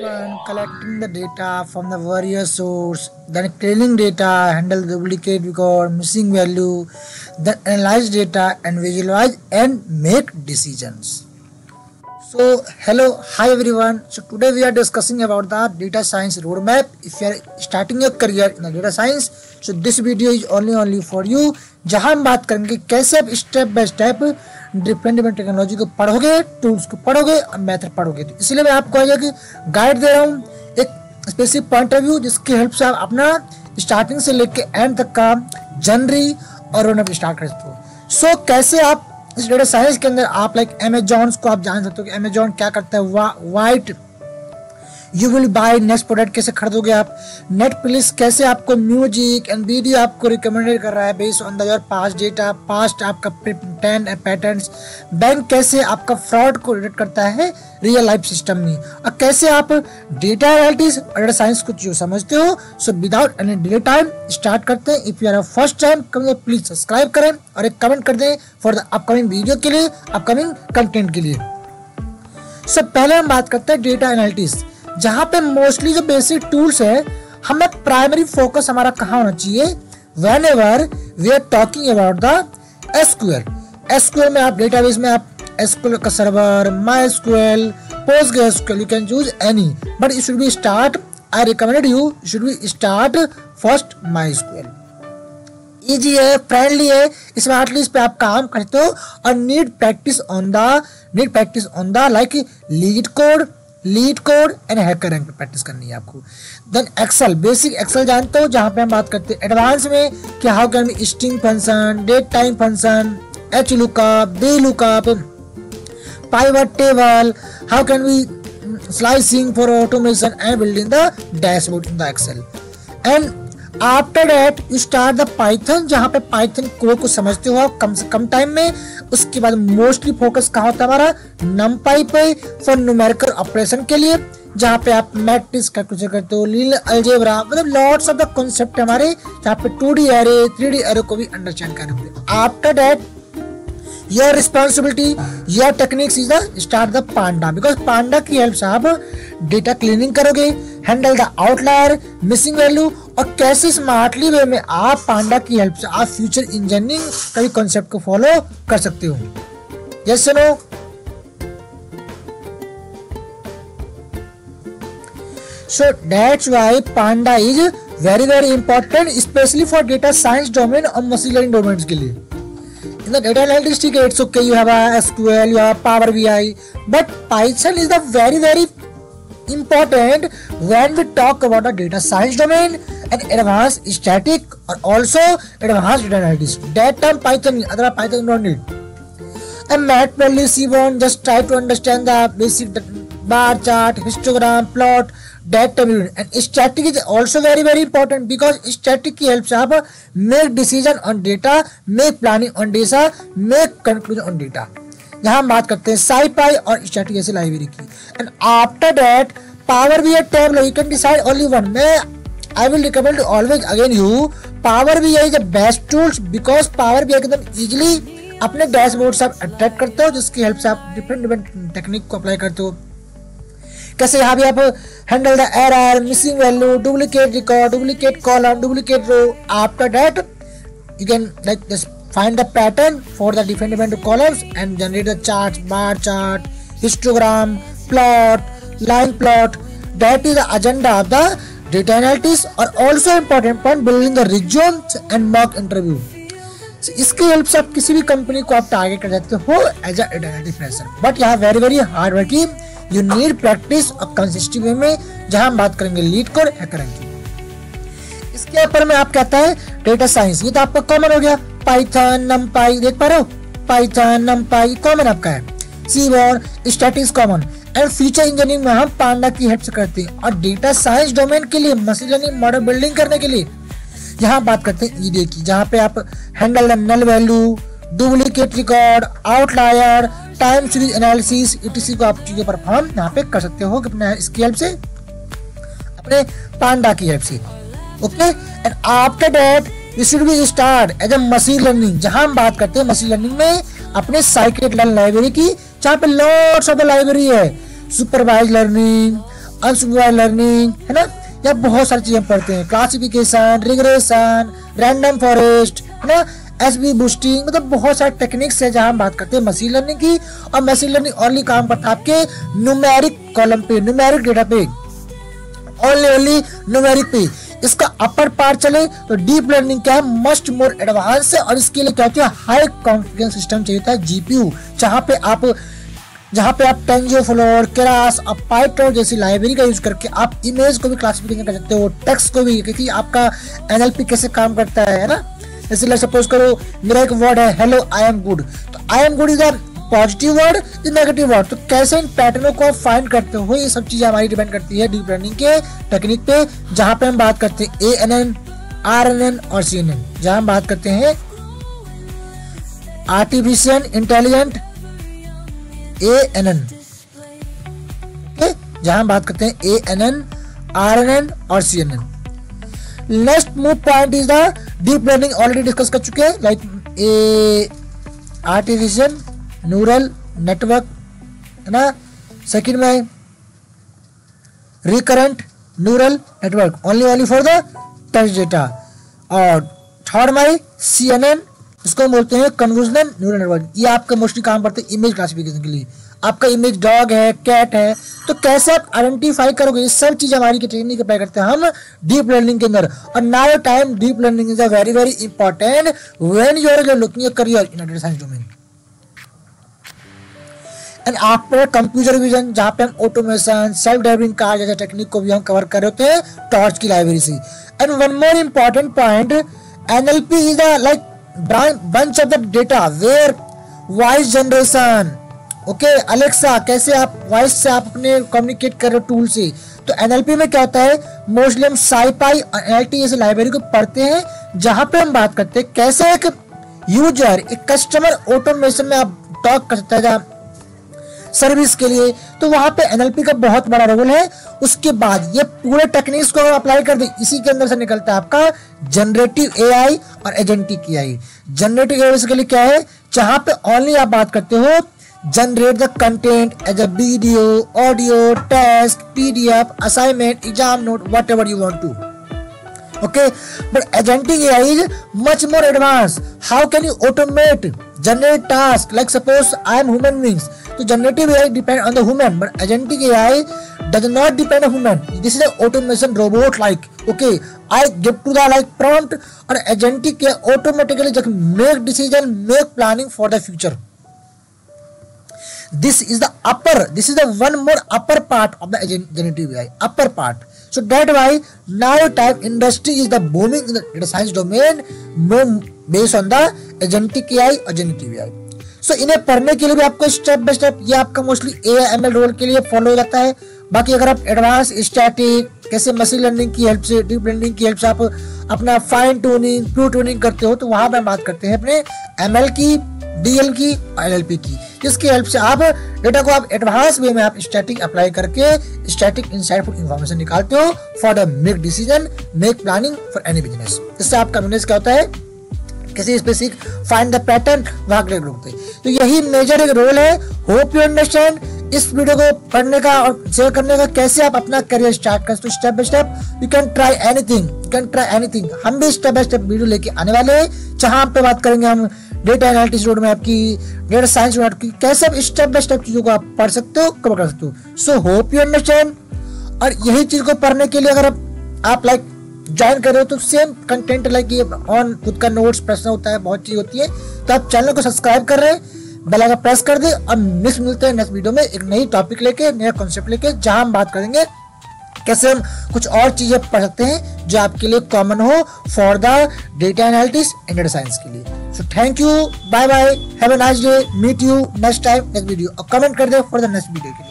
one, collecting the data from the various source, then cleaning data, handle duplicate record, missing value, then analyze data and visualize and make decisions. So hello, hi everyone. So today we are discussing about the data science roadmap. If you are starting your career in the data science, so this video is only for you. जहां हम बात करेंगे कैसे आप step by step different technology को पढ़ोगे, tools को पढ़ोगे और मेथड पढ़ोगे। तो इसलिए मैं आपको आज एक गाइड दे रहा हूँ, एक स्पेसिफिक पॉइंट ऑफ व्यू जिसकी हेल्प से आप अपना स्टार्टिंग से लेके एंड तक का जर्नी और रोडमैप स्टार्ट कर सकते हो। सो कैसे आप इस डेटा साइंस के अंदर आप लाइक अमेजॉन को आप जान सकते हो कि अमेजॉन क्या करता है, white you will buy next product कैसे खरीदोगे आप, नेटफ्लिक्स कैसे आपको म्यूजिक एंड वीडियो आपको रिकमेंडेड कर रहा है based on the your past data, past आपका पैटर्न्स, बैंक कैसे आपका फ्रॉड को डिटेक्ट करता है रियल लाइफ सिस्टम में, और कैसे आप डेटा एनालिटिक्स और डेटा साइंस को जो समझते हो। So without any delay time start करते हैं। If you are first time please subscribe करें और एक कमेंट कर दें फॉर द अपकमिंग वीडियो के लिए, अपकमिंग कंटेंट के लिए। सो पहले हम बात करते हैं डेटा एनालिटिक्स, जहां पे मोस्टली जो बेसिक टूल्स है, हमें प्राइमरी फोकस हमारा कहाँ होना चाहिए, whenever we are talking about the SQL. SQL में आप डेटाबेस में आप एसक्यूएल का server, my SQL, PostgreSQL, you can choose any, but you should be start, I recommended you should be start first my SQL. Easy है, friendly है, इसमें at least पे आप काम करते हो और need practice on the like LeetCode and HackerRank पे प्रैक्टिस करनी है आपको। देन एक्सेल, बेसिक एक्सेल जानते हो, जहां पे हम बात करते हैं एडवांस में कि how can be string function, date time function, H lookup, V lookup, pivot table, how can be slicing for automation and building the dashboard in the Excel. And after that you start the Python, जहां पे Python code को समझते हो कम से कम time में। उसके बाद mostly focus कहाँ होता है हमारा, नमपाई पे फॉर न्यूमेरिकल ऑपरेशन के लिए, जहां पे आप मैट्रिक्स कैलकुलेशन करते हो, लीनियर अलजेब्रा, मतलब लॉट्स ऑफ द कॉन्सेप्ट हमारे, जहां पे 2D एरे 3D एरे को भी अंडरस्टैंड करते हैं। After that your responsibility, your techniques is the start the panda, because panda की हेल्प से आप डेटा क्लीनिंग करोगे, handle the outlier, missing value, और कैसे स्मार्टली वे में आप पांडा की हेल्प से आप फ्यूचर इंजीनियरिंग कई कॉन्सेप्ट को फॉलो कर सकते हो। Yes no? So that's why panda is very important, specially for data science domain और मशीन लर्निंग डोमेन के लिए। In the data analytics, it's okay, you have a SQL, you have Power BI, but Python is the very important when we talk about the data science domain and advanced static or also advanced data analytics. That term Python, other Python don't need. And Matplotlib, Seaborn, just try to understand the basic bar chart, histogram, plot, data and static is also very important, because static helps आप make decision on data, make planning on data, make conclusion on data। यहाँ हम बात करते हैं SciPy और static जैसे library की। and after that Power BI tableau, you can decide only one। I will recommend always again you Power BI is the best tools, because Power BI के अंदर easily अपने डैशबोर्ड से आप attract करते हो, जिसकी हेल्प से आप डिफरेंट टेक्निक को अप्लाई करते हो। कैसे यहाँ भी आप handle the error, missing value, duplicate record, duplicate column, duplicate row. After that you can like just find the pattern for the different columns and generate the chart, bar chart, histogram, plot, line plot. That is the agenda of the data analytics और also important point building the resumes and mock interview. इसकी help से आप किसी भी company को आप target कर सकते हो as a data analytics fresher. But यहाँ very hard working, you need practice और कंसिस्टेंट वे में, जहां हम बात करेंगे लीड कोड हैकर रैंकिंग। इसके ऊपर में आप कहता है डेटा साइंस, ये तो आपका कॉमन हो गया, पाइथन, नमपाई, देख पा रहे हो, पाइथन, नमपाई कॉमन आपका है, Seaborn, statics common, and future engineering में हम पांडा की हेल्प से करते हैं। और डेटा साइंस डोमेन के लिए मशीन लर्निंग मॉडल बिल्डिंग करने के लिए यहाँ बात करते हैं ईडीए की, जहाँ पे आप handle the null value, duplicate record, outlier, time series analysis, etc को आप चीजें परफॉर्म यहाँ पे कर सकते हो अपने इसकी हेल्प से, अपने पांडा की हेल्प से। Okay, and after that you should be start as a machine learning, जहां हम बात करते हैं मशीन लर्निंग में अपने साइकिट लर्न लाइब्रेरी की, जहाँ पे लॉट्स ऑफ द लाइब्रेरी है, सुपरवाइज लर्निंग, अनसुपरवाइज्ड लर्निंग, है ना, या बहुत सारी चीजें पढ़ते हैं, क्लासिफिकेशन, रिग्रेशन, रैंडम फॉरेस्ट, है ना, एसबी बूस्टिंग, मतलब बहुत सारे टेक्निक्स है जहां हम बात करते हैं मशीन लर्निंग की। और मशीन लर्निंग ओनली काम करता है आपके न्यूमेरिक कॉलम पे, न्यूमेरिक डेटा पे, ओनली न्यूमेरिक पे। इसका अपर पार्ट चले तो डीप लर्निंग क्या है, मस्ट मोर एडवांस है, और इसके लिए क्या होता है, हाई कॉन्फिगरेशन सिस्टम चाहिए होता है, जीपीयू, जहां पे आप टेंजोफ्लोर, केरास और पाइथन जैसी लाइब्रेरी का यूज करके आप इमेज को भी क्लासिफिकेशन कर सकते हो, टेक्स्ट को भी, क्योंकि आपका एनएलपी कैसे काम करता है ना। जैसे सपोज करो मेरा एक वर्ड है हेलो आई एम गुड, तो I am good is a positive word, is negative word, तो कैसे इन पैटर्नों को आप फाइंड करते हो, ये सब चीजें हमारी डिपेंड करती है डीप लर्निंग के टेक्निक पे, जहां पे हम बात करते हैं ANN, RNN और CNN, जहां हम बात करते हैं आर्टिफिशियल इंटेलिजेंट ANN, ओके, जहां हम बात करते हैं ANN, RNN और CNN। Next move point is the deep learning, already discuss कर चुके हैं, लाइक आर्टिफिशियल न्यूरल नेटवर्क, है ना, सेकंड में recurrent neural network, only for the text data, और थर्ड में CNN, इसको बोलते हैं कन्वोल्यूशनल न्यूरल नेटवर्क। ये आपका मोस्टली काम करते हैं इमेज क्लासिफिकेशन के लिए। आपका इमेज डॉग है, कैट है, तो कैसे आप आइडेंटिफाई करोगे, ये सब चीज हमारी ट्रेनिंग अप्लाई करते हैं हम डीप लर्निंग के अंदर। और now time deep learning is a very very important when you are looking a career in data science domain. And after computer vision, जहां पे हम ऑटोमेशन, सेल्फ ड्राइविंग कार जैसे टेक्निक को भी हम कवर कर रहे होते हैं टॉर्च की लाइब्रेरी से। And one more important point, NLP is the like bunch of the data where voice generation, okay, Alexa, कैसे आप वॉइस से आप अपने कम्युनिकेट कर रहे हो टूल से। तो एनएलपी में क्या होता है, मोस्टली हम साइपाई और एनएलटी जैसे लाइब्रेरी को पढ़ते हैं, जहां पे हम बात करते हैं कैसे एक यूजर, एक कस्टमर ऑटोमेशन में आप टॉक कर सकता है सर्विस के लिए, तो वहां पे एनएलपी का बहुत बड़ा रोल है। उसके बाद ये पूरे टेक्निक्स को अप्लाई कर दे, इसी के अंदर से निकलता है आपका जनरेटिव एआई और agentic AI. Generative AI basically क्या है, जहां पे ओनली आप बात करते हो generate the content as a video, audio, text, PDF, assignment, exam note, whatever you want to, okay, but agentic AI is much more advanced. How can you automate, generate tasks, like suppose I am human beings, so generative AI depend on the human, but agentic AI does not depend on human. This is an automation robot like, okay, I give to the like prompt, or agentic AI automatically just make decision, make planning for the future. This is the one more upper part of the generative AI, upper part. So that's why now time industry is the booming in the data science domain based on the agentic AI और generative AI. So इन्हें पढ़ने के लिए भी आपको step by step ये आपका mostly AML role के लिए फॉलो हो जाता है। बाकी अगर आप एडवांस स्टैटिक कैसे मशीन लर्निंग की हेल्प से, डीप लर्निंग की हेल्प से आप अपना फाइन ट्यूनिंग, प्री ट्यूनिंग करते हो, तो वहां पे बात करते हैं अपने ML की, DL की और NLP की, जिसकी हेल्प से आप डेटा को आप एडवांस वे में आप स्टैटिक अप्लाई करके स्टैटिक इनसाइटफुल इंफॉर्मेशन निकालते हो for the make decision, make planning for any business. इससे आपका बिजनेस क्या होता है, किसी स्पेसिफिक फाइंड द पैटर्न वहां के होते हैं। तो यही मेजर एक रोल है। Hope you understand. इस वीडियो को पढ़ने का और शेयर करने का कैसे आप अपना करियर स्टार्ट कर सकते हो step by step. You can try anything, हम भी स्टेप बाय स्टेप वीडियो लेके आने वाले हैं, जहां पे बात करेंगे हम डेटा एनालिटिक्स रोड मैप की, डेटा साइंस रोड मैप की, कैसे आप स्टेप बाय स्टेप चीजों को आप पढ़ सकते हो, कवर कर सकते हो। So hope you understand. और यही चीज को पढ़ने के लिए अगर आप लाइक ज्वाइन कर रहे हो तो सेम कंटेंट लाइक ये ऑन खुद का नोट्स प्रश्न होता है, बहुत चीज होती है, तो आप चैनल को सब्सक्राइब कर रहे हैं, बेल आइकन प्रेस कर दे, और नेक्स्ट मिलते हैं नेक्स्ट वीडियो में एक नई टॉपिक लेके, नया कॉन्सेप्ट लेके, जहां हम बात करेंगे कैसे हम कुछ और चीजें पढ़ सकते हैं जो आपके लिए कॉमन हो for the data analytics and data science के लिए। So thank you, bye bye, have a nice day, meet you next time next video, और कमेंट कर दे फॉर द नेक्स्ट वीडियो के लिए।